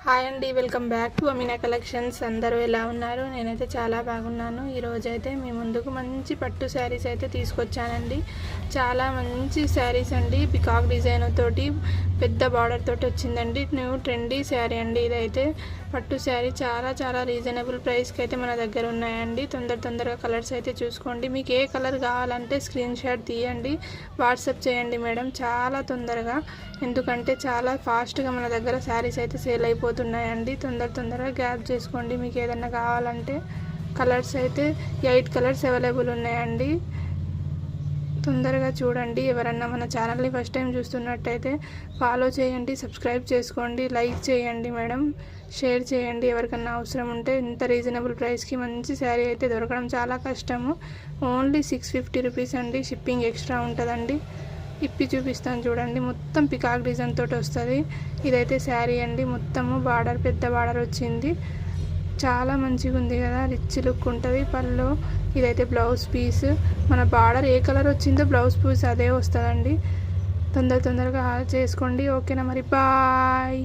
Hi అండి, welcome back to Amina collections. అందరూ ఎలా ఉన్నారు? నేనైతే చాలా బాగున్నాను. ఈరోజు అయితే మీ ముందుకు మంచి పట్టు శారీస్ అయితే తీసుకొచ్చానండి. చాలా మంచి శారీస్ అండి. పికాక్ డిజైన్ తోటి పెద్ద బార్డర్ తోటి వచ్చిందండి. న్యూ ట్రెండీ శారీ అండి. ఇదైతే పట్టు శారీ చాలా రీజనబుల్ ప్రైస్కి అయితే మన దగ్గర ఉన్నాయండి. తొందరగా కలర్స్ అయితే చూసుకోండి. మీకు ఏ కలర్ కావాలంటే స్క్రీన్ షాట్ తీయండి, వాట్సాప్ చేయండి మేడం, చాలా తొందరగా. ఎందుకంటే చాలా ఫాస్ట్గా మన దగ్గర శారీస్ అయితే సేల్ అయిపోతున్నాయండి. తొందరగా గ్యాప్ చేసుకోండి. మీకు ఏదన్నా కావాలంటే కలర్స్ అయితే 8 కలర్స్ అవైలబుల్ ఉన్నాయండి. తొందరగా చూడండి. ఎవరన్నా మన ఛానల్ని ఫస్ట్ టైం చూస్తున్నట్టయితే ఫాలో చేయండి, సబ్స్క్రైబ్ చేసుకోండి, లైక్ చేయండి మేడం, షేర్ చేయండి. ఎవరికన్నా అవసరం ఉంటే ఇంత రీజనబుల్ ప్రైస్కి మంచి శారీ అయితే దొరకడం చాలా కష్టము. ఓన్లీ 650 రూపీస్ అండి. షిప్పింగ్ ఎక్స్ట్రా ఉంటుందండి. ఇప్పి చూపిస్తాను చూడండి. మొత్తం పికాక్ డిజైన్ తోటి వస్తుంది. ఇదైతే శారీ అండి. మొత్తము బార్డర్, పెద్ద బార్డర్ వచ్చింది. చాలా మంచిగా ఉంది కదా, రిచ్ లుక్ ఉంటుంది. పళ్ళు ఇదైతే బ్లౌజ్ పీస్. మన బార్డర్ ఏ కలర్ వచ్చిందో బ్లౌజ్ పీస్ అదే వస్తుందండి. తొందరగా చేసుకోండి. ఓకేనా మరి, బాయ్.